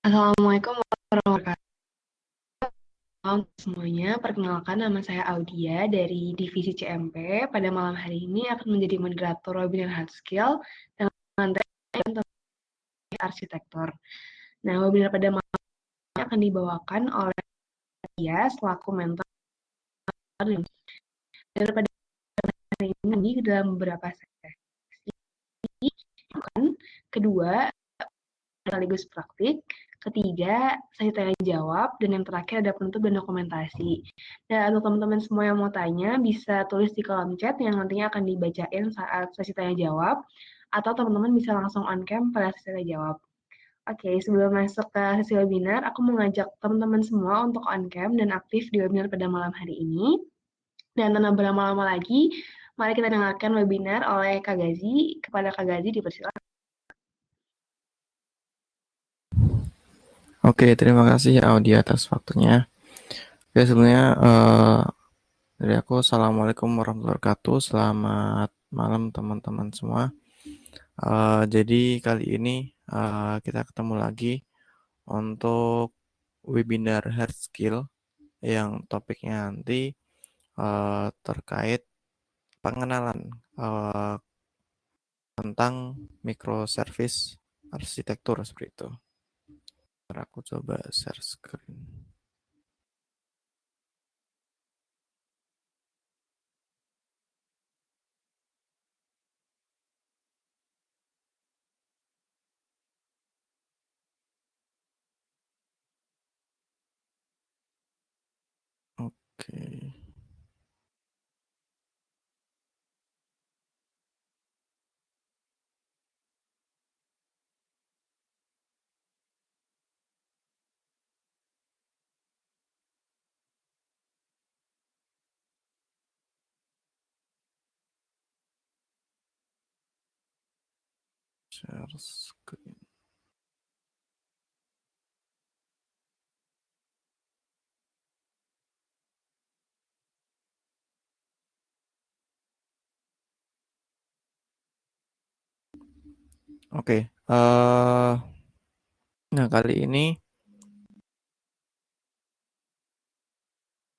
Assalamualaikum warahmatullahi wabarakatuh. Malam semuanya, perkenalkan nama saya Audia dari Divisi CMP. Pada malam hari ini akan menjadi moderator webinar hard skill dengan tema tentang arsitektur. Nah, webinar pada malam ini akan dibawakan oleh dia selaku mentor dan pada hari ini dalam beberapa sesi. Kedua, sekaligus praktik, ketiga sesi tanya jawab, dan yang terakhir ada penutup dan dokumentasi. Dan untuk teman-teman semua yang mau tanya bisa tulis di kolom chat yang nantinya akan dibacain saat sesi tanya jawab, atau teman-teman bisa langsung on cam pada sesi tanya jawab. Oke, sebelum masuk ke sesi webinar, aku mengajak teman-teman semua untuk on cam dan aktif di webinar pada malam hari ini. Dan tanpa berlama-lama lagi, mari kita dengarkan webinar oleh Kak Gazi. Kepada Kak Gazi dipersilakan. Oke, terima kasih Audi atas waktunya. Oke, sebelumnya dari aku Assalamualaikum warahmatullahi wabarakatuh. Selamat malam teman-teman semua. Jadi kali ini kita ketemu lagi untuk webinar hard skill yang topiknya nanti terkait pengenalan tentang microservice arsitektur seperti itu. Aku coba share screen. Oke. Share screen. Oke, nah kali ini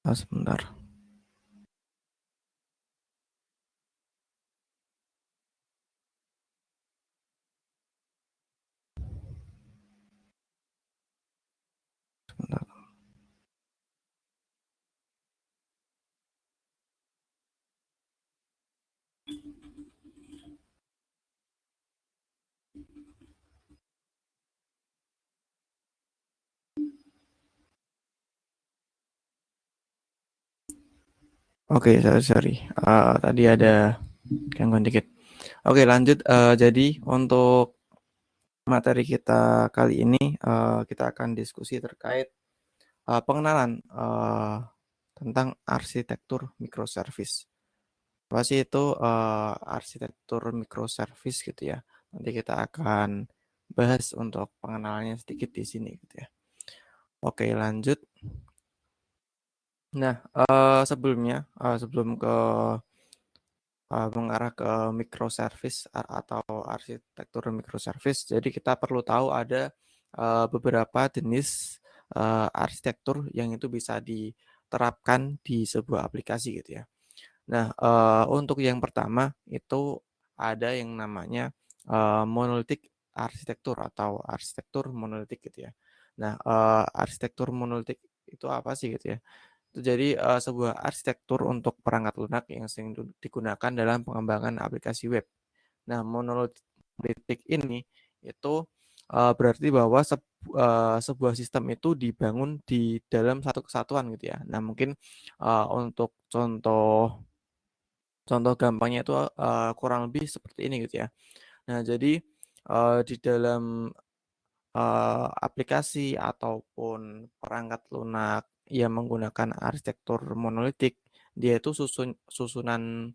sebentar. Sebentar. Oke, sorry. Tadi ada gangguan dikit. Oke, lanjut. Jadi untuk materi kita kali ini kita akan diskusi terkait pengenalan tentang arsitektur microservice. Apa sih itu arsitektur microservice gitu ya? Nanti kita akan bahas untuk pengenalannya sedikit di sini gitu ya. Oke, lanjut. Nah, sebelumnya sebelum mengarah ke microservice atau arsitektur microservice, jadi kita perlu tahu ada beberapa jenis arsitektur yang itu bisa diterapkan di sebuah aplikasi gitu ya. Nah, untuk yang pertama itu ada yang namanya monolitik arsitektur atau arsitektur monolitik gitu ya. Nah, arsitektur monolitik itu apa sih gitu ya? Itu jadi sebuah arsitektur untuk perangkat lunak yang sering digunakan dalam pengembangan aplikasi web. Nah, monolitik ini itu berarti bahwa sebuah sistem itu dibangun di dalam satu kesatuan gitu ya. Nah, mungkin untuk contoh gampangnya itu kurang lebih seperti ini gitu ya. Nah, jadi di dalam aplikasi ataupun perangkat lunak yang menggunakan arsitektur monolitik, dia itu susunan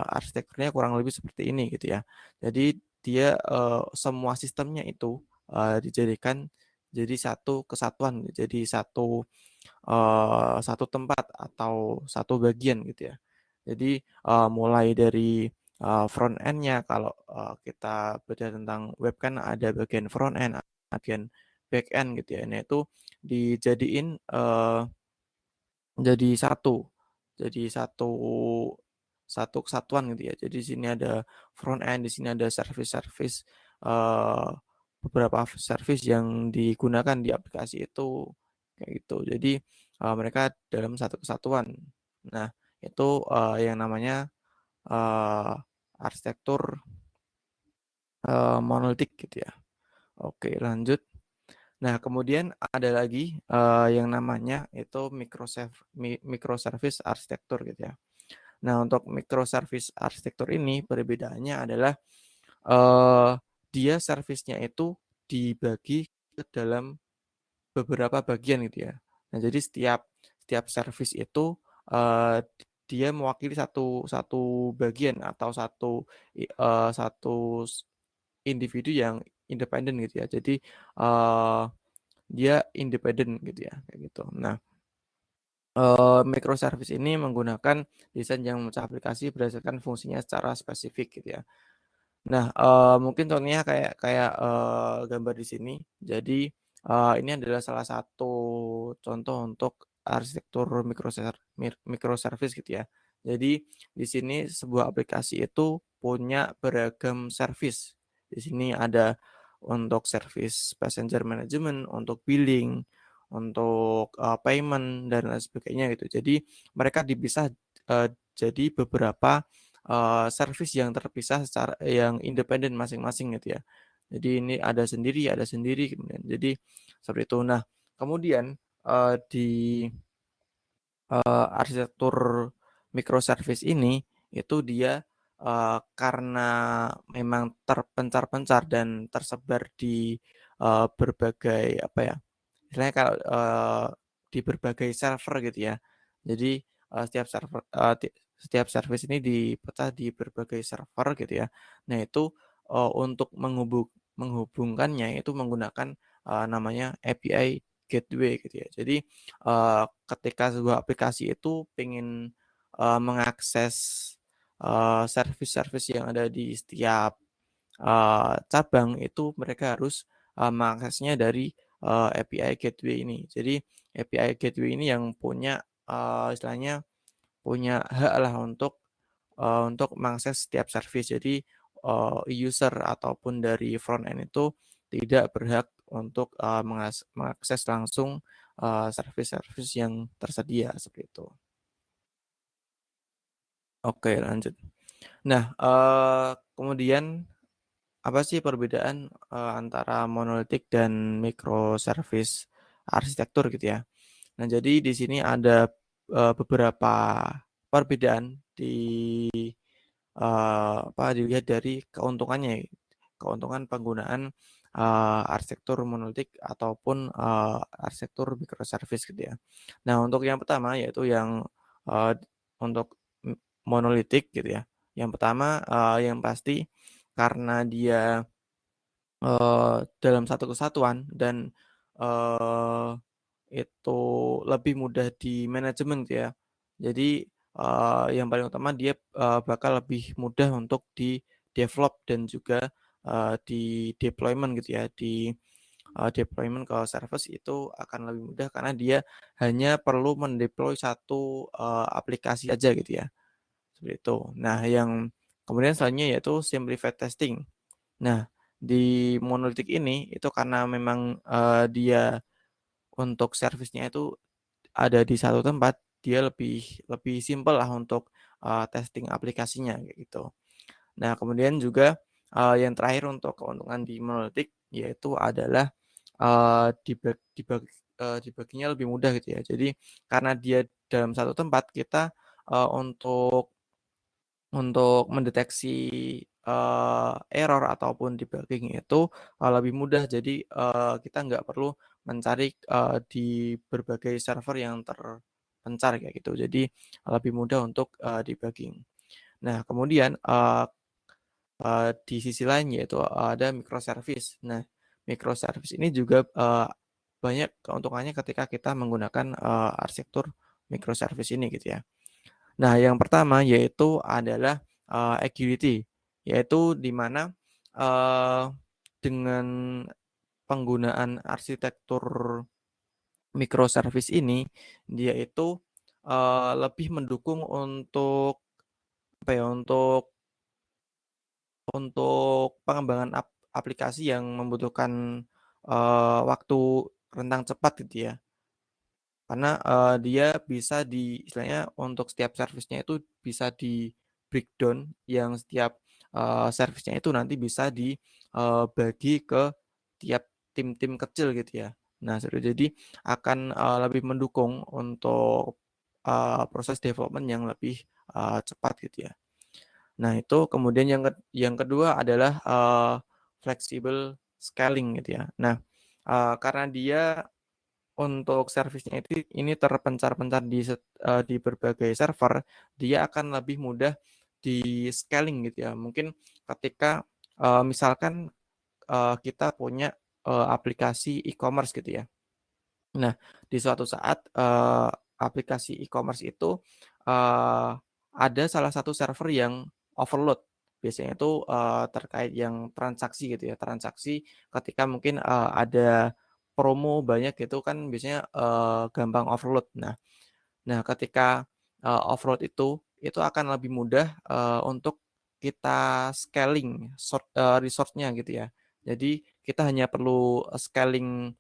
arsitekturnya kurang lebih seperti ini gitu ya. Jadi dia semua sistemnya itu dijadikan jadi satu kesatuan, jadi satu tempat atau satu bagian gitu ya. Jadi mulai dari front end-nya kalau kita belajar tentang web kan ada bagian front end, bagian back-end gitu ya. Nah itu dijadiin, jadi satu satu kesatuan gitu ya. Jadi di sini ada front end, di sini ada service-service, eee, beberapa service yang digunakan di aplikasi itu, kayak gitu. Jadi, mereka dalam satu kesatuan. Nah, itu, yang namanya, eee, arsitektur, monolitik gitu ya. Oke, lanjut. Nah, kemudian ada lagi, yang namanya itu microservice arsitektur gitu ya. Nah, untuk microservice arsitektur ini perbedaannya adalah, eee, dia service-nya itu dibagi ke dalam beberapa bagian gitu ya. Nah, jadi setiap setiap service itu, dia mewakili satu satu bagian atau satu individu yang independen gitu ya. Jadi, dia independen gitu ya, kayak gitu. Nah, microservice ini menggunakan desain yang memecah aplikasi berdasarkan fungsinya secara spesifik gitu ya. Nah, mungkin contohnya kayak kayak, gambar di sini. Jadi, ini adalah salah satu contoh untuk arsitektur microservice gitu ya. Jadi di sini sebuah aplikasi itu punya beragam service. Di sini ada untuk service passenger management, untuk billing, untuk, payment dan lain sebagainya gitu. Jadi mereka dipisah, jadi beberapa service yang terpisah secara yang independen masing-masing gitu ya. Jadi ini ada sendiri kemudian. Jadi seperti itu. Nah, kemudian, di, arsitektur microservice ini, itu dia, karena memang terpencar-pencar dan tersebar di, berbagai apa ya, istilahnya kalau, di berbagai server gitu ya. Jadi, setiap service ini dipecah di berbagai server gitu ya. Nah itu, untuk menghubungkannya itu menggunakan, namanya API gateway gitu ya. Jadi, ketika sebuah aplikasi itu pengen, mengakses, service-service yang ada di setiap, cabang itu mereka harus, mengaksesnya dari, API gateway ini. Jadi API gateway ini yang punya, istilahnya punya hak lah untuk mengakses setiap service. Jadi, user ataupun dari front end itu tidak berhak untuk, mengakses langsung, service-service yang tersedia, seperti itu. Oke, lanjut. Nah, kemudian apa sih perbedaan, antara monolitik dan microservice arsitektur gitu ya? Nah, jadi di sini ada, beberapa perbedaan dilihat dari keuntungannya, keuntungan penggunaan, arsitektur monolitik ataupun, arsitektur microservice gitu ya. Nah, untuk yang pertama yaitu yang, untuk monolitik gitu ya. Yang pertama, yang pasti karena dia, dalam satu kesatuan dan, eee itu lebih mudah di manajemen gitu ya. Jadi, yang paling utama dia, bakal lebih mudah untuk di-develop dan juga, di-deployment gitu ya, deployment ke service itu akan lebih mudah karena dia hanya perlu mendeploy satu, aplikasi aja gitu ya, seperti itu. Nah yang kemudian selanjutnya yaitu simplified testing. Nah di monolitik ini itu karena memang, dia untuk servisnya itu ada di satu tempat, dia lebih lebih simpel lah untuk, testing aplikasinya kayak gitu. Nah kemudian juga, yang terakhir untuk keuntungan di monolitik yaitu adalah, dibaginya lebih mudah gitu ya. Jadi karena dia dalam satu tempat kita, untuk mendeteksi, error ataupun debugging itu, lebih mudah. Jadi, kita nggak perlu mencari, di berbagai server yang terpencar kayak gitu. Jadi, lebih mudah untuk, debugging. Nah, kemudian, di sisi lain yaitu ada microservice. Nah, microservice ini juga, banyak keuntungannya ketika kita menggunakan, arsitektur microservice ini gitu ya. Nah, yang pertama yaitu adalah, agility, yaitu di mana, eee, dengan penggunaan arsitektur microservice ini, dia itu, lebih mendukung untuk, apa ya, untuk pengembangan aplikasi yang membutuhkan, waktu rentang cepat gitu ya. Karena, dia bisa istilahnya untuk setiap servisnya itu bisa di-breakdown yang setiap, servisnya itu nanti bisa dibagi ke tiap tim-tim kecil gitu ya. Nah, jadi akan, lebih mendukung untuk, proses development yang lebih, cepat gitu ya. Nah, itu kemudian yang kedua adalah, flexible scaling gitu ya. Nah, karena dia untuk servisnya ini terpencar-pencar di berbagai server, dia akan lebih mudah di-scaling gitu ya. Mungkin ketika, misalkan, kita punya, aplikasi e-commerce gitu ya. Nah, di suatu saat, aplikasi e-commerce itu, eee, ada salah satu server yang overload. Biasanya itu, terkait yang transaksi gitu ya, transaksi ketika mungkin, ada promo banyak gitu kan biasanya, gampang overload. Nah, ketika, off-road itu akan lebih mudah, untuk kita scaling resource-nya gitu ya. Jadi kita hanya perlu, scaling,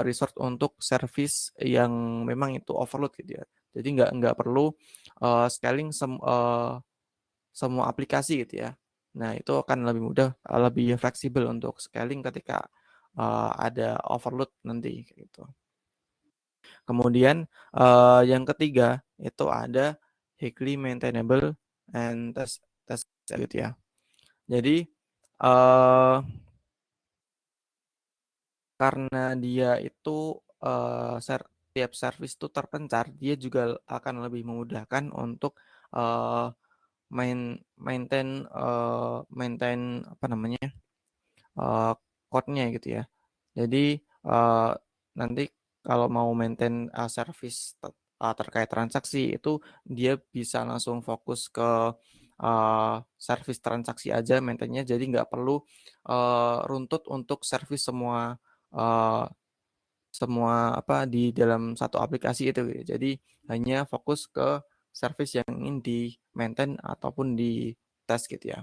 resource untuk service yang memang itu overload gitu ya. Jadi nggak perlu, scaling semua aplikasi gitu ya. Nah, itu akan lebih mudah, lebih fleksibel untuk scaling ketika, ada overload nanti, kayak gitu. Kemudian, yang ketiga itu ada highly maintainable and test gitu ya. Jadi, eee, karena dia itu, tiap service itu terpencar, dia juga akan lebih memudahkan untuk, eee, maintain, maintain apa namanya, eee, code-nya gitu ya. Jadi, nanti kalau mau maintain, service terkait transaksi itu dia bisa langsung fokus ke, service transaksi aja maintain-nya, jadi nggak perlu, runtut untuk service eee, semua apa, di dalam satu aplikasi itu gitu. Jadi hanya fokus ke service yang ingin di-maintain ataupun di-tes gitu ya.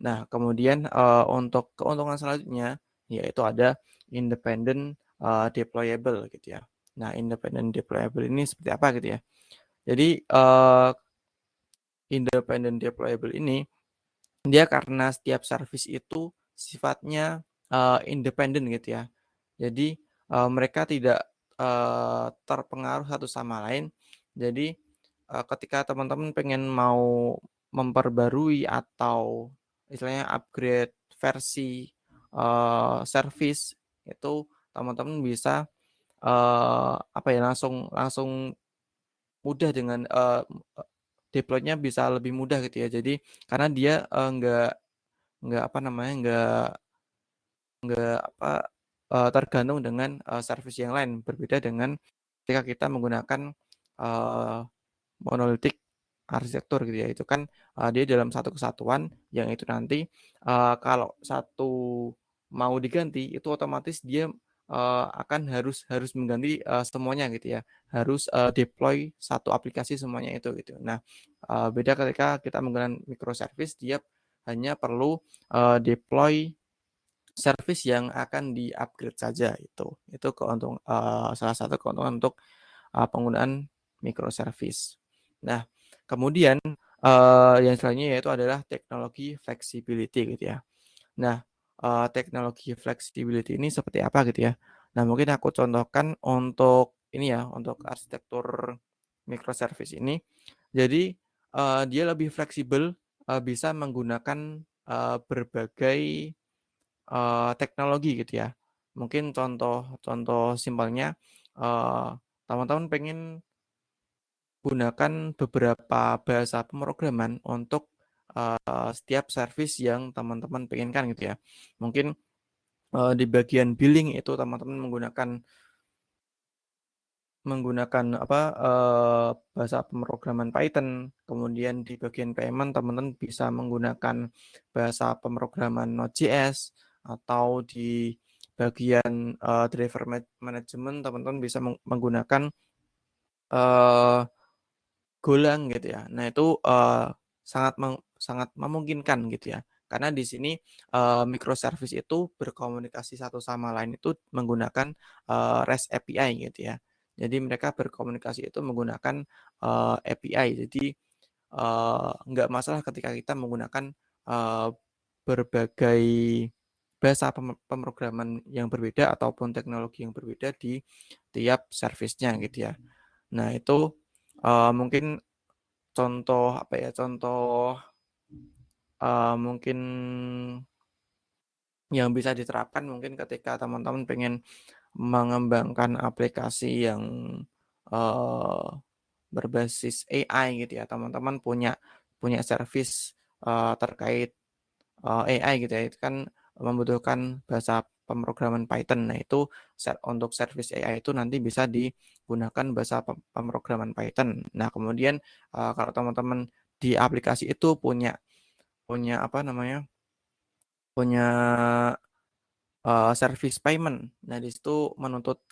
Nah, kemudian, untuk keuntungan selanjutnya, yaitu ada independent, deployable gitu ya. Nah, independent deployable ini seperti apa gitu ya. Jadi, independent deployable ini, dia karena setiap service itu sifatnya, independen gitu ya. Jadi, mereka tidak, terpengaruh satu sama lain. Jadi, ketika teman-teman pengen mau memperbarui atau istilahnya upgrade versi, service, itu teman-teman bisa, apa ya, langsung langsung mudah dengan, deploy-nya bisa lebih mudah gitu ya. Jadi karena dia, nggak apa namanya, nggak apa, tergantung dengan, service yang lain. Berbeda dengan ketika kita menggunakan, eee, monolitik arsitektur gitu ya. Itu kan, dia dalam satu kesatuan yang itu nanti, kalau satu mau diganti, itu otomatis dia, akan harus harus mengganti, semuanya gitu ya. Harus, deploy satu aplikasi semuanya itu gitu. Nah, beda ketika kita menggunakan microservice, dia hanya perlu, deploy service yang akan di-upgrade saja itu. Itu salah satu keuntungan untuk, penggunaan microservice. Nah, kemudian, yang selanjutnya yaitu adalah teknologi flexibility gitu ya. Nah, teknologi flexibility ini seperti apa gitu ya. Nah, mungkin aku contohkan untuk ini ya, untuk arsitektur microservice ini. Jadi, dia lebih fleksibel, bisa menggunakan, berbagai teknologi gitu ya. Mungkin contoh contoh simpelnya, eee, teman-teman pengen gunakan beberapa bahasa pemrograman untuk, setiap service yang teman-teman penginkan gitu ya. Mungkin, di bagian billing itu teman-teman menggunakan apa, bahasa pemrograman Python, kemudian di bagian payment teman-teman bisa menggunakan bahasa pemrograman Node.js, atau di bagian driver management, teman-teman bisa menggunakan Golang gitu ya. Nah itu sangat memungkinkan gitu ya. Karena di sini microservice itu berkomunikasi satu sama lain itu menggunakan REST API gitu ya. Jadi mereka berkomunikasi itu menggunakan API. Jadi nggak masalah ketika kita menggunakan berbagai bahasa pemrograman yang berbeda ataupun teknologi yang berbeda di tiap service-nya gitu ya. Nah itu mungkin contoh apa ya, contoh mungkin yang bisa diterapkan mungkin ketika teman-teman pengen mengembangkan aplikasi yang eee, berbasis AI gitu ya, teman-teman punya punya service terkait AI gitu ya, itu kan membutuhkan bahasa pemrograman Python. Nah itu untuk service AI itu nanti bisa digunakan bahasa pemrograman Python. Nah kemudian kalau teman-teman di aplikasi itu punya punya apa namanya, punya service payment. Nah di situ menuntut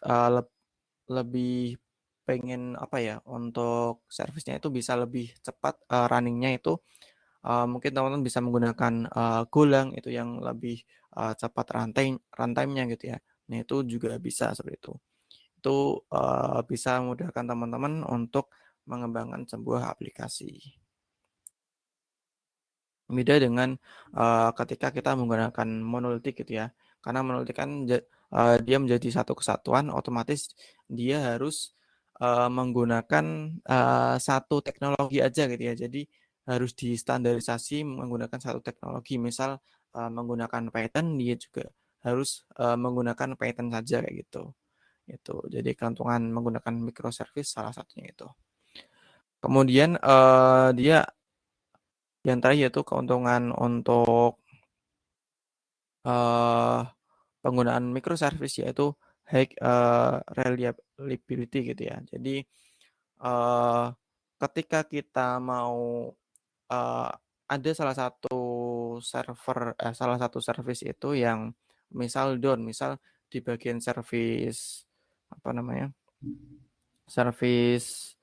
lebih pengen apa ya, untuk service-nya itu bisa lebih cepat running-nya itu mungkin teman-teman bisa menggunakan Golang itu yang lebih cepat runtime-nya gitu ya. Nah itu juga bisa seperti itu. Itu bisa memudahkan teman-teman untuk mengembangkan sebuah aplikasi. Beda dengan ketika kita menggunakan monolitik gitu ya. Karena monolitik kan dia menjadi satu kesatuan, otomatis dia harus menggunakan satu teknologi aja gitu ya. Jadi harus distandarisasi menggunakan satu teknologi. Misal menggunakan Python, dia juga harus menggunakan Python saja kayak gitu. Itu. Jadi keuntungan menggunakan microservice salah satunya itu. Kemudian dia yang terakhir yaitu keuntungan untuk eee, penggunaan microservice yaitu high reliability gitu ya. Jadi eee, ketika kita mau eee, ada salah satu service itu yang misal down, misal di bagian service apa namanya, service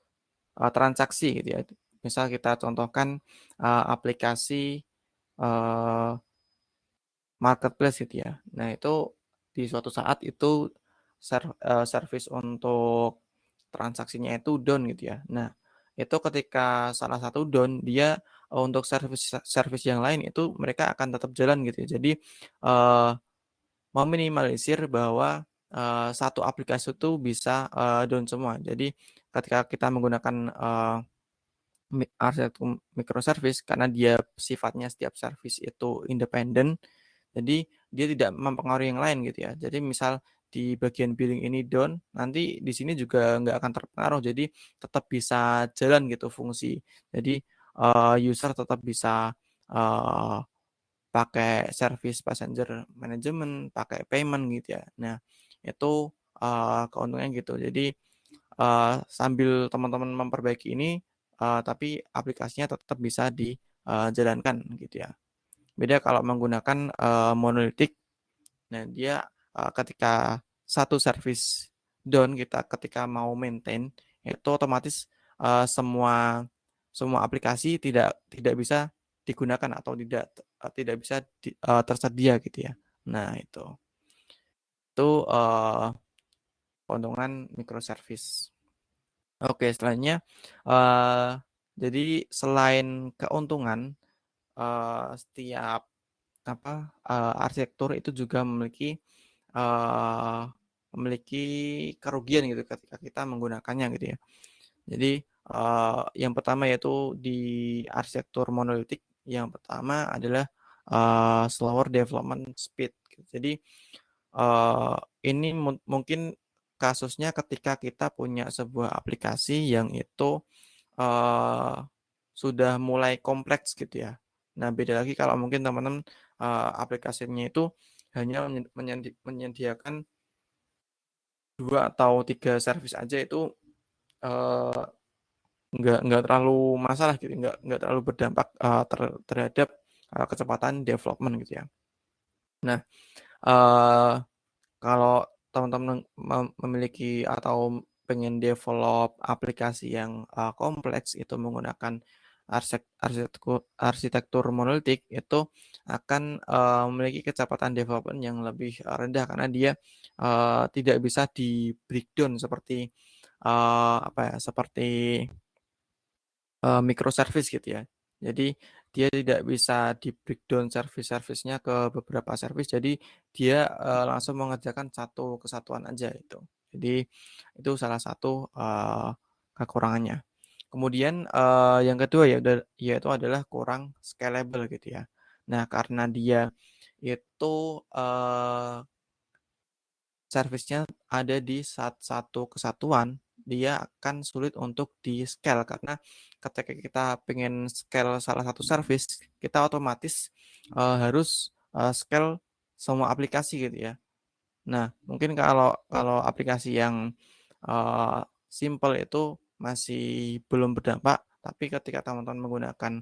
transaksi gitu ya. Misal kita contohkan aplikasi eee marketplace gitu ya. Nah itu di suatu saat itu service untuk transaksinya itu down gitu ya. Nah itu ketika salah satu down dia untuk service yang lain itu mereka akan tetap jalan gitu ya. Jadi meminimalisir bahwa satu aplikasi itu bisa down semua. Jadi ketika kita menggunakan arsitektur microservice karena dia sifatnya setiap service itu independen, jadi dia tidak mempengaruhi yang lain gitu ya. Jadi misal di bagian billing ini down, nanti di sini juga nggak akan terpengaruh. Jadi tetap bisa jalan gitu fungsi. Jadi user tetap bisa eee, pakai service passenger management, pakai payment gitu ya. Nah itu keuntungannya gitu. Jadi sambil teman-teman memperbaiki ini, tapi aplikasinya tetap bisa dijalankan gitu ya. Beda kalau menggunakan monolitik. Nah, dia ketika satu service down, kita ketika mau maintain itu otomatis semua semua aplikasi tidak bisa digunakan atau tidak bisa tersedia gitu ya. Nah, itu keuntungan microservice. Oke, selanjutnya eee, jadi selain keuntungan setiap arsitektur itu juga eee, memiliki kerugian gitu ketika kita menggunakannya gitu ya. Jadi yang pertama yaitu di arsitektur monolitik, yang pertama adalah slower development speed gitu. Jadi ini mungkin kasusnya ketika kita punya sebuah aplikasi yang itu eee, sudah mulai kompleks gitu ya. Nah, beda lagi kalau mungkin teman-teman aplikasinya itu hanya menyediakan 2 atau 3 service aja itu eee, nggak terlalu masalah gitu, nggak terlalu berdampak terhadap kecepatan development gitu ya. Nah, eee Kalau teman-teman memiliki atau pengen develop aplikasi yang, kompleks itu menggunakan arsitektur monolitik itu akan, memiliki kecepatan development yang lebih, rendah karena dia, tidak bisa di-breakdown seperti, apa ya, seperti microservice gitu ya. Jadi dia tidak bisa di-breakdown service-service-nya ke beberapa service, jadi dia, langsung mengerjakan satu kesatuan aja itu. Jadi itu salah satu, kekurangannya. Kemudian, yang kedua yaitu adalah kurang scalable gitu ya. Nah karena dia itu, service-nya ada di satu kesatuan, dia akan sulit untuk di-scale karena ketika kita pengen scale salah satu service, kita otomatis, harus, scale semua aplikasi gitu ya. Nah, mungkin kalau kalau aplikasi yang, simpel itu masih belum berdampak, tapi ketika teman-teman menggunakan,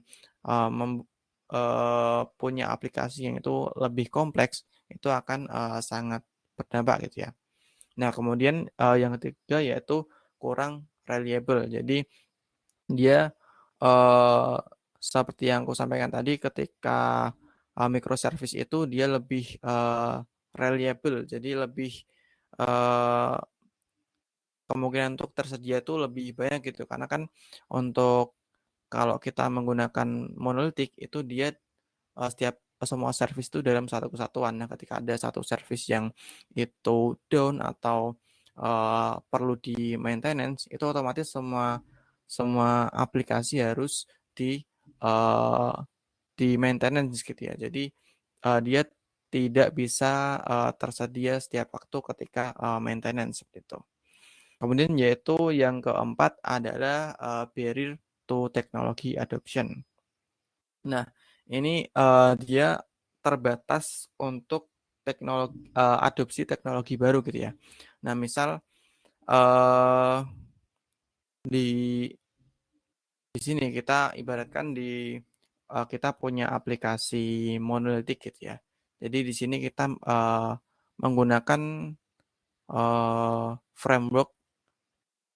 punya aplikasi yang itu lebih kompleks, itu akan, sangat berdampak gitu ya. Nah, kemudian, yang ketiga yaitu kurang reliable. Jadi dia, eee, seperti yang aku sampaikan tadi ketika, microservice itu dia lebih, reliable, jadi lebih, eee, kemungkinan untuk tersedia itu lebih banyak gitu. Karena kan untuk kalau kita menggunakan monolitik itu dia semua service itu dalam satu kesatuan. Nah, ketika ada satu service yang itu down atau, perlu di-maintenance, itu otomatis semua semua aplikasi harus eee, di-maintenance gitu ya. Jadi, dia tidak bisa, tersedia setiap waktu ketika, maintenance, seperti itu. Kemudian yaitu yang keempat adalah, barrier to technology adoption. Nah, ini, dia terbatas untuk adopsi teknologi baru gitu ya. Nah, misal, eee, di sini kita ibaratkan kita punya aplikasi monolitik gitu ya. Jadi di sini kita, menggunakan, framework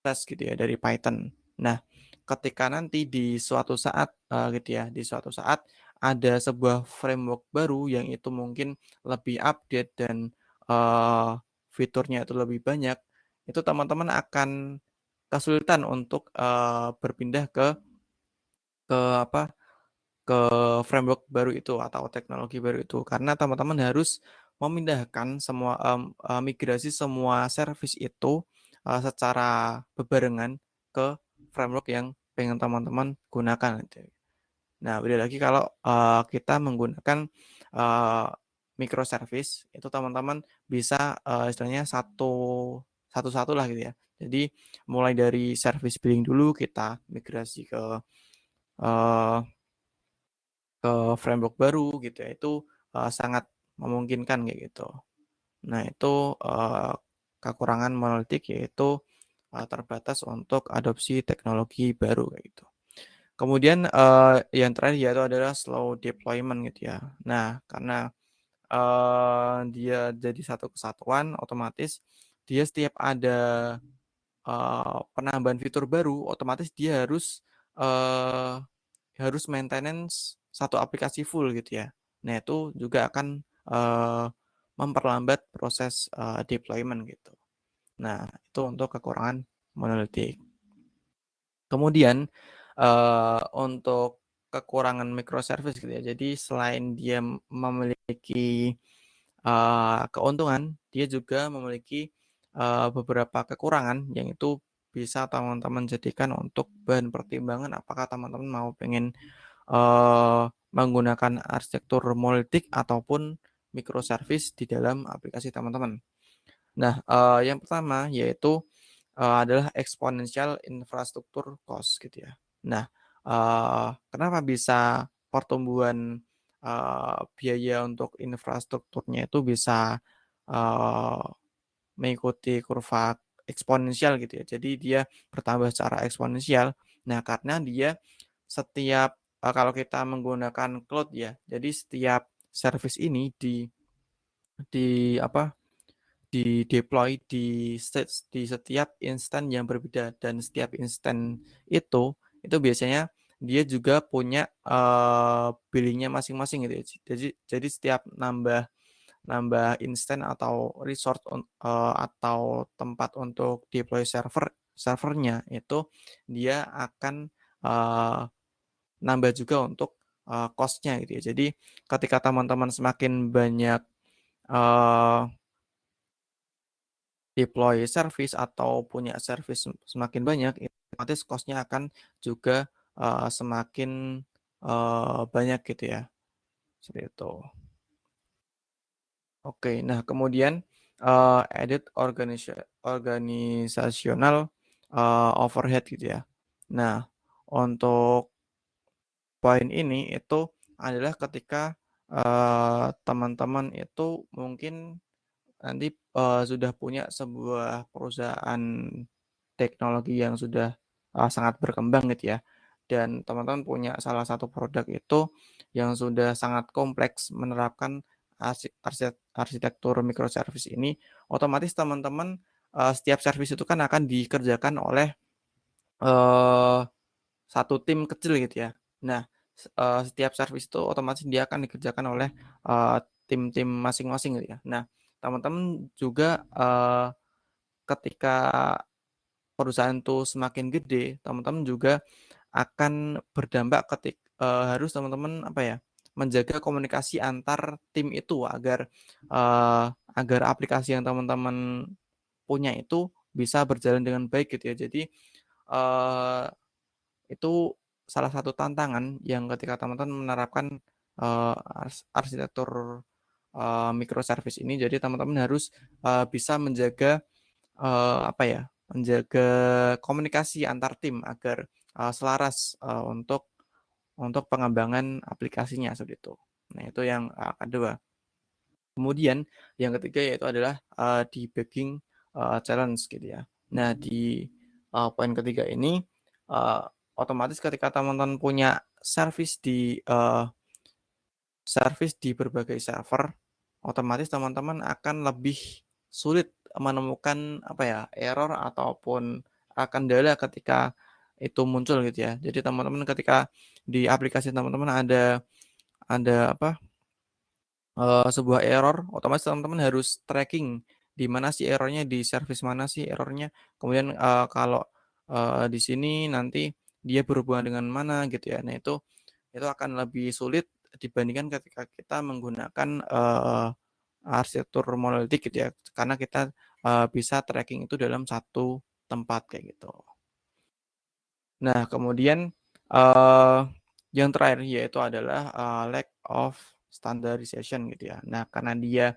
tes gitu ya dari Python. Nah, ketika nanti di suatu saat, gitu ya, di suatu saat ada sebuah framework baru yang itu mungkin lebih update dan, eee, fiturnya itu lebih banyak, itu teman-teman akan kesulitan untuk, berpindah ke apa, ke framework baru itu atau teknologi baru itu. Karena teman-teman harus memindahkan semua, migrasi semua service itu, secara bebarengan ke framework yang pengen teman-teman gunakan gitu. Nah, beda lagi kalau, kita menggunakan, eee, microservice itu teman-teman bisa, istilahnya satu-satu lah gitu ya. Jadi mulai dari service billing dulu kita migrasi eee ke framework baru gitu ya, itu, sangat memungkinkan kayak gitu. Nah itu, kekurangan monolitik yaitu, terbatas untuk adopsi teknologi baru kayak gitu. Kemudian, yang terakhir yaitu adalah slow deployment gitu ya. Nah karena, dia jadi satu kesatuan otomatis dia setiap ada, penambahan fitur baru otomatis dia harus maintenance satu aplikasi full gitu ya. Nah itu juga akan, memperlambat proses, deployment gitu. Nah itu untuk kekurangan monolitik. Kemudian, untuk kekurangan microservice gitu ya, jadi selain dia memiliki, keuntungan, dia juga memiliki, beberapa kekurangan yang itu bisa teman-teman jadikan untuk bahan pertimbangan apakah teman-teman mau pengen menggunakan arsitektur monolitik ataupun microservice di dalam aplikasi teman-teman. Nah, yang pertama yaitu, adalah exponential infrastruktur cost gitu ya. Nah, kenapa bisa pertumbuhan, biaya untuk infrastrukturnya itu bisa, eee, mengikuti kurva eksponensial gitu ya. Jadi dia bertambah secara eksponensial. Nah, karena dia setiap kalau kita menggunakan cloud ya, jadi setiap service ini di apa, di-deploy di setiap instan yang berbeda, dan setiap instan itu biasanya dia juga punya billingnya masing-masing gitu ya. Jadi setiap nambah nambah instan atau resource atau tempat untuk deploy servernya itu dia akan nambah juga untuk cost-nya gitu ya. Jadi ketika teman-teman semakin banyak uh, deploy service atau punya service semakin banyak, otomatis cost-nya akan juga semakin banyak gitu ya. Seperti itu. Oke, nah kemudian edit organisasional overhead gitu ya. Nah, untuk poin ini itu adalah ketika teman-teman itu mungkin nanti sudah punya sebuah perusahaan teknologi yang sudah sangat berkembang gitu ya. Dan teman-teman punya salah satu produk itu yang sudah sangat kompleks menerapkan arsitektur microservice ini, otomatis teman-teman setiap service itu kan akan dikerjakan oleh eh, satu tim kecil gitu ya. Nah, setiap service itu otomatis dia akan dikerjakan oleh tim-tim masing-masing gitu ya. Nah, teman-teman juga ketika perusahaan itu semakin gede, teman-teman juga akan berdampak harus teman-teman apa ya, menjaga komunikasi antar tim itu agar aplikasi yang teman-teman punya itu bisa berjalan dengan baik gitu ya. Jadi eh, itu salah satu tantangan yang ketika teman-teman menerapkan arsitektur microservice ini. Jadi teman-teman harus bisa menjaga apa ya, menjaga komunikasi antar tim agar selaras untuk pengembangan aplikasinya seperti itu. Nah, itu yang kedua. Kemudian yang ketiga yaitu adalah debugging challenge gitu ya. Nah, di poin ketiga ini otomatis ketika teman-teman punya service di berbagai server, otomatis teman-teman akan lebih sulit menemukan apa ya, error ataupun kendala ketika itu muncul gitu ya. Jadi teman-teman ketika di aplikasi teman-teman ada apa, sebuah error, otomatis teman-teman harus tracking di mana sih errornya, di service mana sih errornya. Kemudian kalau di sini nanti dia berhubungan dengan mana gitu ya. Nah, itu akan lebih sulit dibandingkan ketika kita menggunakan arsitektur monolitik gitu ya, karena kita bisa tracking itu dalam satu tempat kayak gitu. Nah, kemudian yang terakhir yaitu adalah lack of standardization gitu ya. Nah, karena dia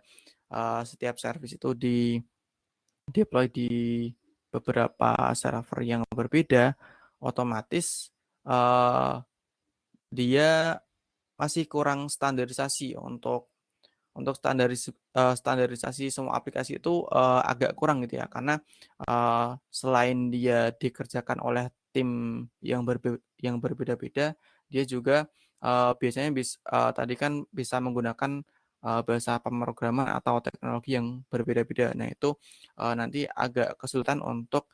setiap service itu deploy di beberapa server yang berbeda, otomatis dia masih kurang standarisasi untuk standarisasi semua aplikasi itu agak kurang gitu ya, karena selain dia dikerjakan oleh tim yang berbeda-beda, dia juga biasanya tadi kan bisa menggunakan bahasa pemrograman atau teknologi yang berbeda-beda. Nah, itu nanti agak kesulitan untuk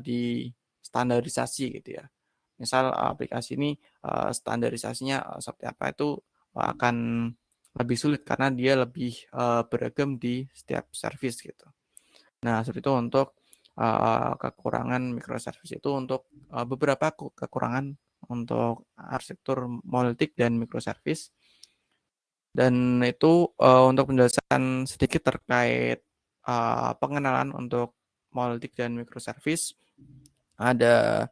distandarisasi gitu ya. Misal aplikasi ini standarisasinya seperti apa, itu akan lebih sulit karena dia lebih beragam di setiap service gitu. Nah, seperti itu untuk kekurangan microservice itu untuk beberapa kekurangan untuk arsitektur monolitik dan microservice. Dan itu untuk penjelasan sedikit terkait pengenalan untuk monolitik dan microservice. Ada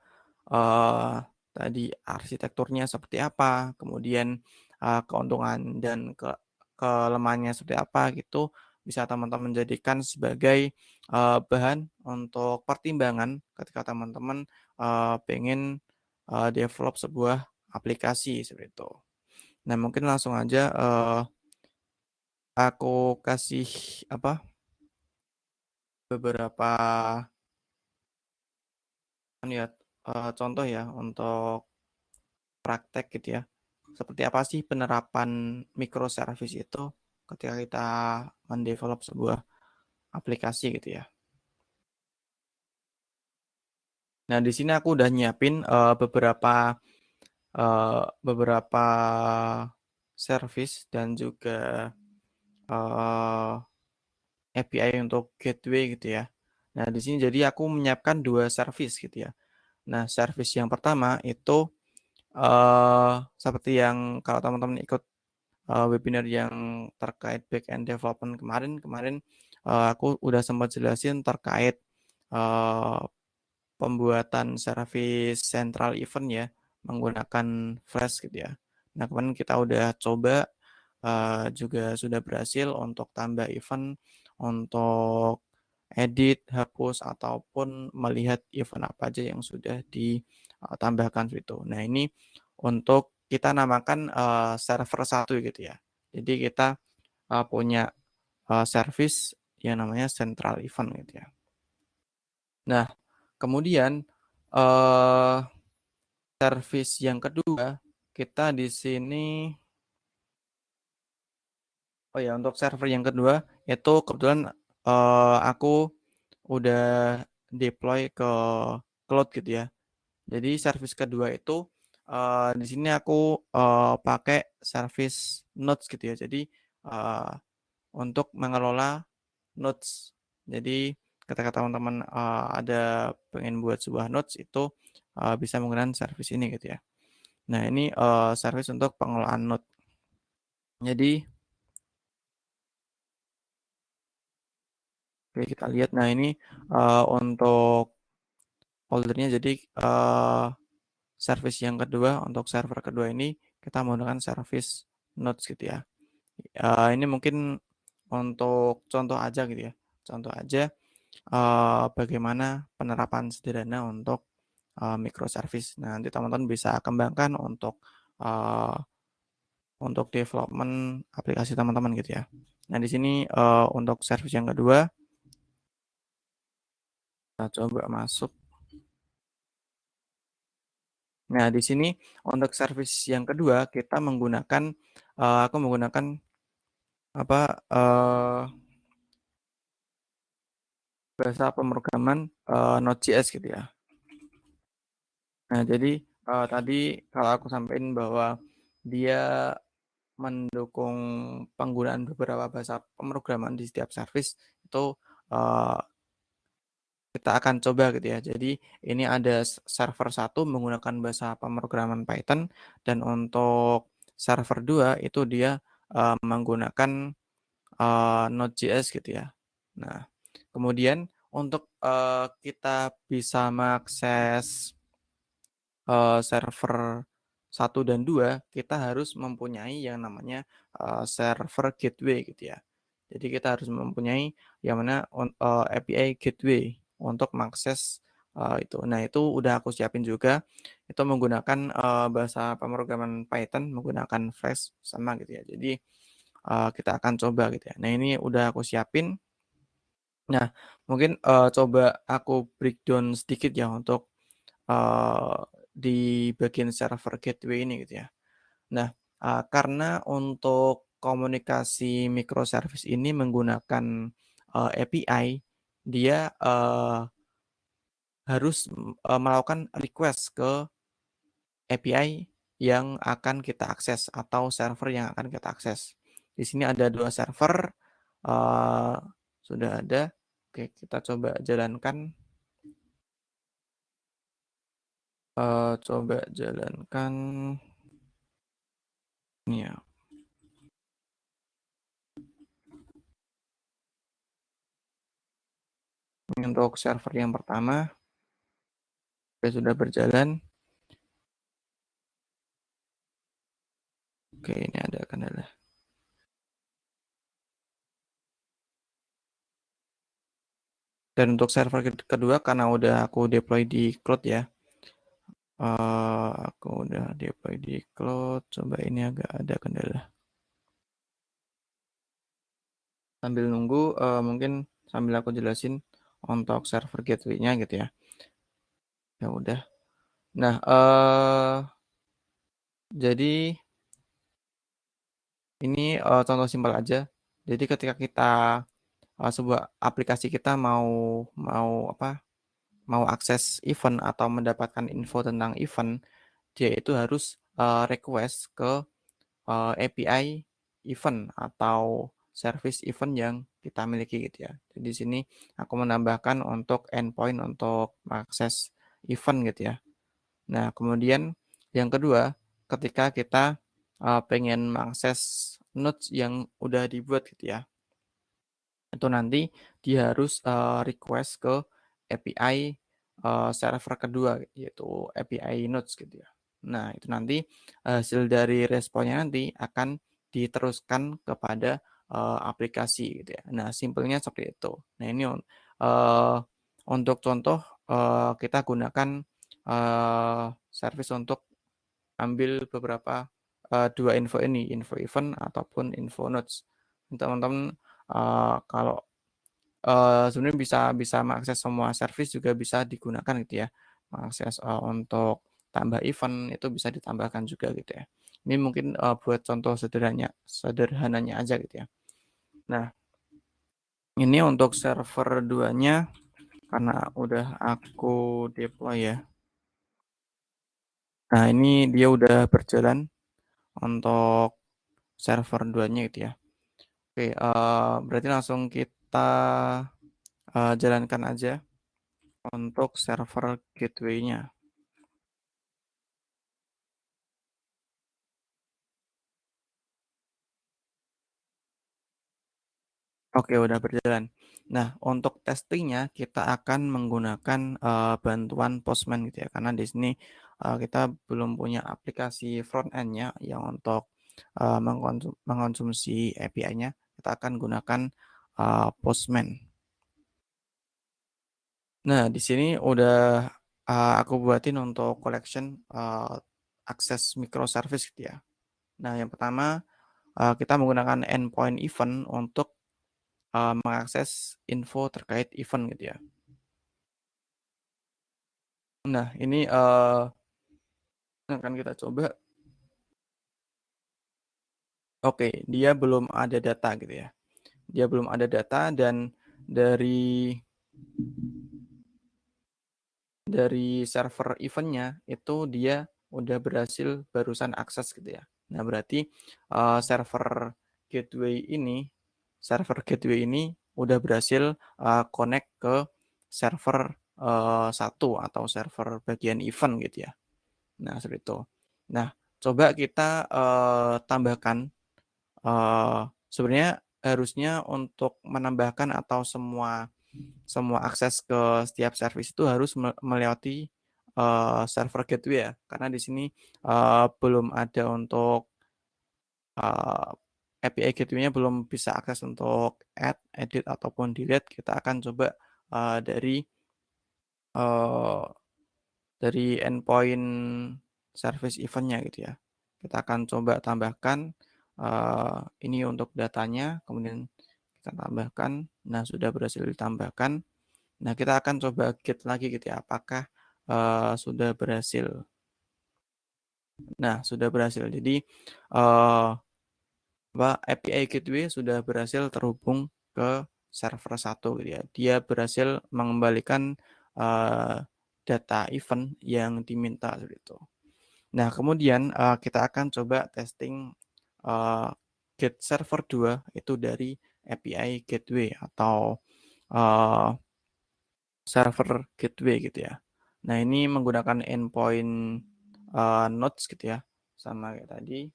tadi arsitekturnya seperti apa, kemudian keuntungan dan kelemahannya seperti apa gitu, bisa teman-teman jadikan sebagai bahan untuk pertimbangan ketika teman-teman pengen develop sebuah aplikasi seperti itu. Nah, mungkin langsung aja aku kasih apa, beberapa ya, contoh ya untuk praktek gitu ya. Seperti apa sih penerapan microservice itu ketika kita mendevelop sebuah aplikasi gitu ya. Nah, di sini aku udah nyiapin beberapa service dan juga API untuk gateway gitu ya. Nah, di sini jadi aku menyiapkan 2 service gitu ya. Nah, service yang pertama itu seperti yang kalau teman-teman ikut webinar yang terkait back-end development kemarin, aku udah sempat jelasin terkait eee, pembuatan service central event ya, menggunakan Flask gitu ya. Nah, kemarin kita udah coba, juga sudah berhasil untuk tambah event, untuk edit, hapus, ataupun melihat event apa aja yang sudah ditambahkan situ. Nah, ini untuk kita namakan, server 1 gitu ya. Jadi kita, punya, service yang namanya central event gitu ya. Nah, kemudian, eee, service yang kedua, kita di sini oh ya, untuk server yang kedua, itu kebetulan, aku udah deploy ke cloud gitu ya. Jadi service kedua itu, di sini aku, pakai service nodes gitu ya. Jadi, untuk mengelola notes. Jadi ketika teman-teman, ada pengen buat sebuah notes itu, bisa menggunakan service ini gitu ya. Nah ini, service untuk pengelolaan note. Jadi oke kita lihat, nah ini, untuk foldernya jadi, service yang kedua, untuk server kedua ini kita menggunakan service notes gitu ya. Ini mungkin untuk contoh aja gitu ya, contoh aja, bagaimana penerapan sederhana untuk microservice. Nah, nanti teman-teman bisa kembangkan eee, untuk development aplikasi teman-teman gitu ya. Nah, di sini, untuk service yang kedua, kita coba masuk. Nah, di sini untuk service yang kedua kita menggunakan, aku menggunakan apa, bahasa pemrograman, Node.js gitu ya. Nah, jadi, tadi kalau aku sampaikan bahwa dia mendukung penggunaan beberapa bahasa pemrograman di setiap service itu, eee, kita akan coba gitu ya. Jadi ini ada server 1 menggunakan bahasa pemrograman Python dan untuk server 2 itu dia, menggunakan, Node.js gitu ya. Nah, kemudian untuk, kita bisa mengakses server 1 dan 2 kita harus mempunyai yang namanya, server gateway gitu ya. Jadi kita harus mempunyai yang mana API gateway untuk mengakses, itu. Nah itu udah aku siapin juga, itu menggunakan, bahasa pemrograman Python menggunakan Flask sama gitu ya. Jadi, kita akan coba gitu ya. Nah ini udah aku siapin. Nah mungkin, coba aku breakdown sedikit ya untuk Eee, di bagian server gateway ini gitu ya. Nah, karena untuk komunikasi microservice ini menggunakan, API, dia, harus, melakukan request ke API yang akan kita akses atau server yang akan kita akses. Di sini ada 2 server, eee, sudah ada. Oke, kita coba jalankan, coba jalankan ini ya. Ini untuk server yang pertama, sudah berjalan. Oke, ini ada kendala. Dan untuk server kedua karena udah aku deploy di cloud ya, aku udah deploy di cloud, coba ini agak ada kendala. Sambil nunggu, mungkin sambil aku jelasin untuk server gateway-nya gitu ya. Ya udah. Nah, jadi ini, contoh simpel aja. Jadi ketika kita, sebuah aplikasi kita mau mau akses event atau mendapatkan info tentang event, dia itu harus, request ke, API event atau service event yang kita miliki gitu ya. Jadi di sini aku menambahkan untuk endpoint untuk mengakses event gitu ya. Nah, kemudian yang kedua, ketika kita, pengen mengakses notes yang udah dibuat gitu ya, itu nanti dia harus, request ke API, server kedua, yaitu API Notes gitu ya. Nah, itu nanti hasil dari responnya nanti akan diteruskan kepada, aplikasi gitu ya. Nah, simpelnya seperti itu. Nah, ini eee, untuk contoh, kita gunakan, service untuk ambil beberapa, 2 info ini, info event ataupun info notes. Teman-teman, kalau sebenarnya bisa bisa mengakses semua service juga bisa digunakan gitu ya. Mengakses, untuk tambah event itu bisa ditambahkan juga gitu ya. Ini mungkin, buat contoh sederhananya aja gitu ya. Nah, ini untuk server 2-nya karena udah aku deploy ya. Nah, ini dia udah berjalan untuk server 2-nya gitu ya. Oke, berarti langsung kita, jalankan aja untuk server gateway-nya. Oke, udah berjalan. Nah, untuk testingnya kita akan menggunakan, bantuan Postman gitu ya, karena di sini, kita belum punya aplikasi front end-nya yang untuk, mengkonsumsi API-nya, kita akan gunakan, Postman. Nah, di sini udah, aku buatin untuk collection, akses microservice gitu ya. Nah, yang pertama, kita menggunakan endpoint event untuk mengakses info terkait event gitu ya. Nah ini, akan kita coba, oke dia belum ada data gitu ya. Dia belum ada data dan dari server event-nya itu dia udah berhasil barusan akses gitu ya. Nah berarti, server gateway ini udah berhasil, connect ke server, 1 atau server bagian event gitu ya. Nah, seperti itu. Nah, coba kita, tambahkan, sebenarnya harusnya untuk menambahkan atau semua semua akses ke setiap service itu harus melewati, server gateway ya, karena di sini, belum ada untuk, eee, API gateway-nya belum bisa akses untuk add, edit, ataupun delete. Kita akan coba, dari, eee endpoint service event-nya gitu ya. Kita akan coba tambahkan, ini untuk datanya, kemudian kita tambahkan. Nah, sudah berhasil ditambahkan. Nah, kita akan coba git lagi gitu ya, apakah, sudah berhasil. Nah, sudah berhasil. Jadi, API gateway sudah berhasil terhubung ke server satu gitu ya. Dia berhasil mengembalikan, data event yang diminta seperti itu. Nah, kemudian, kita akan coba testing, eee, get server 2 itu dari API gateway atau, eee, server gateway gitu ya. Nah, ini menggunakan endpoint, nodes gitu ya, sama kayak tadi.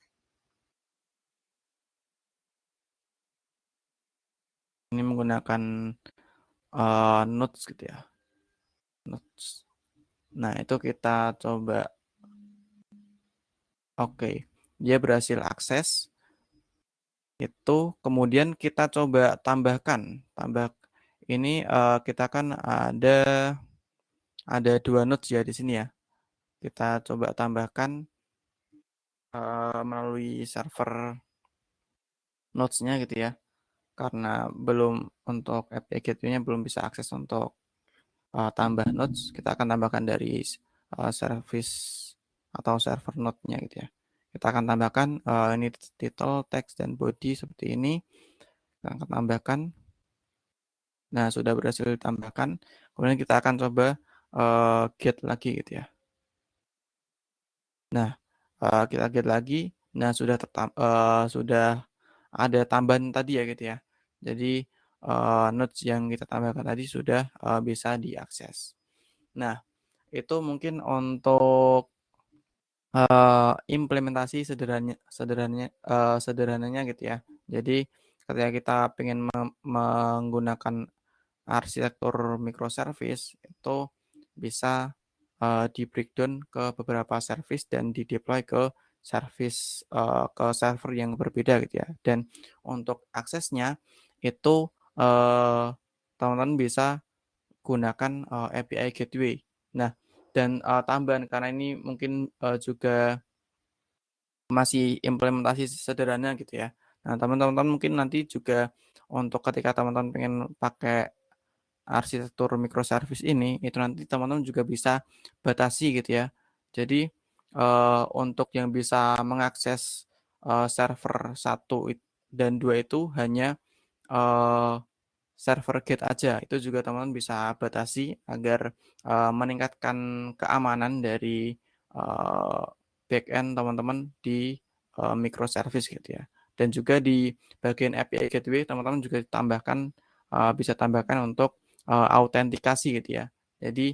Ini menggunakan, nodes gitu ya, nodes. Nah, itu kita coba, oke, dia berhasil akses. Itu kemudian kita coba ini, kita kan ada 2 nodes ya di sini ya. Kita coba tambahkan, melalui server nodes-nya gitu ya, karena belum untuk API gateway-nya belum bisa akses untuk, tambah nodes, kita akan tambahkan dari service atau server node-nya gitu ya. Kita akan tambahkan, ini title, text, dan body seperti ini, kita akan tambahkan. Nah, sudah berhasil ditambahkan, kemudian kita akan coba, get lagi gitu ya. Nah, kita get lagi, nah sudah ada tambahan tadi ya gitu ya. Jadi, notes yang kita tambahkan tadi sudah, bisa diakses. Nah, itu mungkin untuk, implementasi sederhananya gitu ya. Jadi ketika kita pengen menggunakan arsitektur microservice itu bisa, di-breakdown ke beberapa service dan di-deploy ke server yang berbeda gitu ya. Dan untuk aksesnya itu, teman-teman bisa gunakan, API gateway. Nah, dan, tambahan karena ini mungkin, juga masih implementasi sederhana gitu ya. Nah, teman-teman mungkin nanti juga untuk ketika teman-teman pengen pakai arsitektur microservice ini, itu nanti teman-teman juga bisa batasi gitu ya. Jadi, untuk yang bisa mengakses, server satu dan 2 itu hanya, eee server gate aja, itu juga teman-teman bisa batasi agar, meningkatkan keamanan dari, backend teman-teman di, microservice gitu ya. Dan juga di bagian API gateway teman-teman juga tambahkan, bisa tambahkan untuk, autentikasi gitu ya. Jadi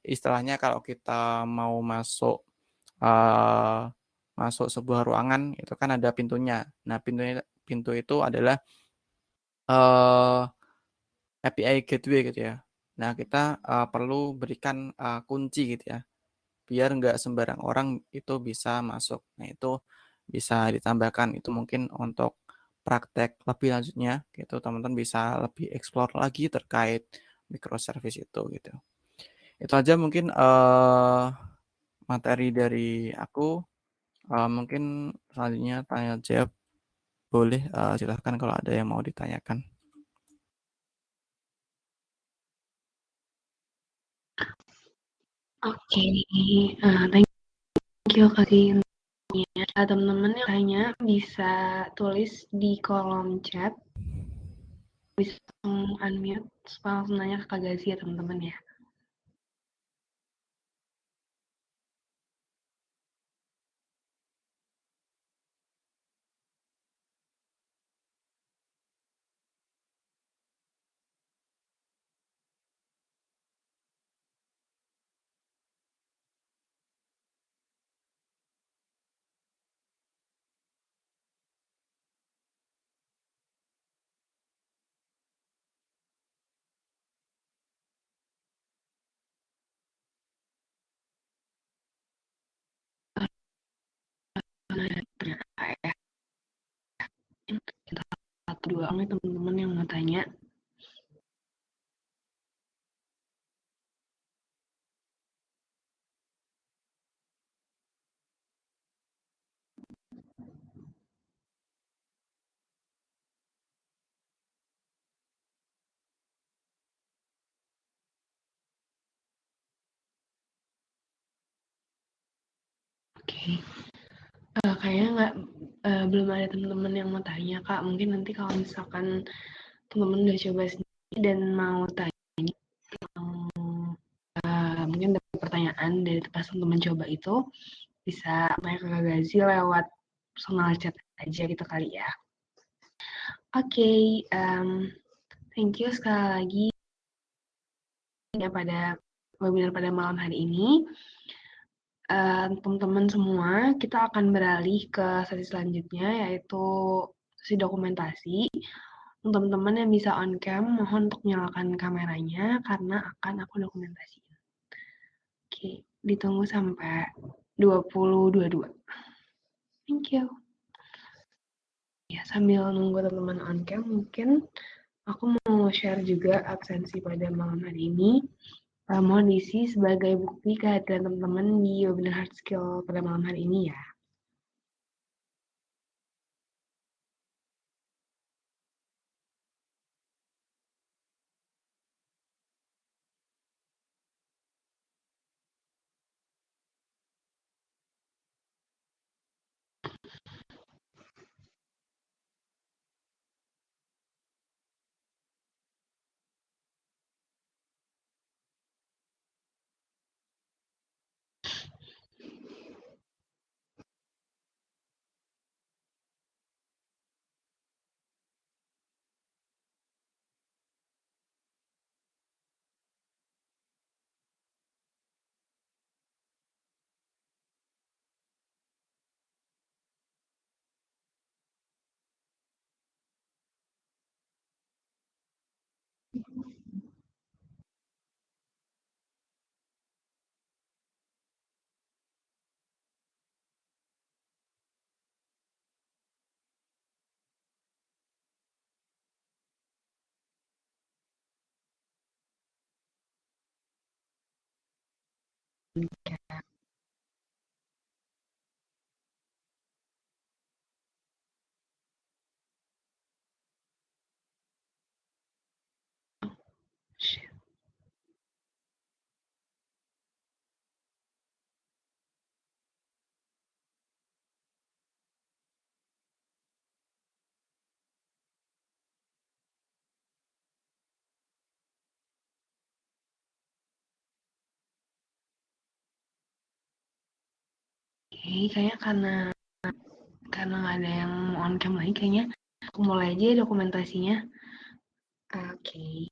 istilahnya kalau kita mau eee, masuk sebuah ruangan itu kan ada pintunya. Nah, pintu itu adalah, eee API gateway gitu ya. Nah kita, perlu berikan, kunci gitu ya, biar nggak sembarang orang itu bisa masuk. Nah itu bisa ditambahkan, itu mungkin untuk praktek lebih lanjutnya gitu, teman-teman bisa lebih explore lagi terkait microservice itu gitu. Itu aja mungkin, materi dari aku, mungkin selanjutnya tanya jawab boleh, silahkan kalau ada yang mau ditanyakan. Oke, thank you Kak Zin. Teman-teman yang tanya bisa tulis di kolom chat, bisa unmute, langsung nanya ke Kak Gazi ya teman-teman ya. Ya, kita satu dua orang nih teman-teman yang mau tanya. Oke, kayaknya belum ada teman-teman yang mau tanya Kak. Mungkin nanti kalau misalkan teman-teman udah coba sendiri dan mau tanya, mungkin ada pertanyaan dari pas teman-teman coba itu, bisa tanya ke Kak Gazi lewat personal chat aja gitu kali ya. Oke, thank you sekali lagi ya pada webinar pada malam hari ini. Teman-teman semua, kita akan beralih ke sesi selanjutnya, yaitu sesi dokumentasi. Teman-teman yang bisa on cam, mohon untuk nyalakan kameranya karena akan aku dokumentasiin. Oke, ditunggu sampai 2022. Thank you. Ya, sambil nunggu teman-teman on cam, mungkin aku mau share juga absensi pada malam hari ini. Mohon diisi sebagai bukti kehadiran teman-teman di webinar hard skill pada malam hari ini ya. Oke, kayaknya karena nggak ada yang on cam lagi, kayaknya aku mulai aja ya dokumentasinya. Oke.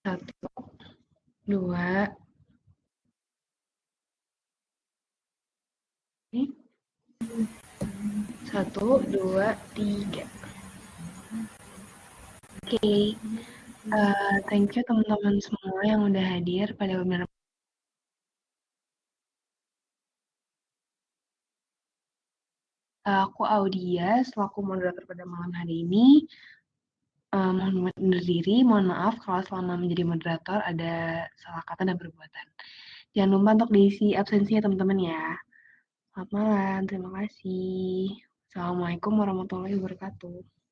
Satu, dua, ini. Satu, dua, tiga. Oke. Thank you teman-teman semua yang udah hadir pada webinar. Aku Audia, selaku moderator pada malam hari ini. Mohon undur diri, mohon maaf kalau selama menjadi moderator ada salah kata dan perbuatan. Jangan lupa untuk diisi absensinya teman-teman ya. Selamat malam, terima kasih. Assalamualaikum warahmatullahi wabarakatuh.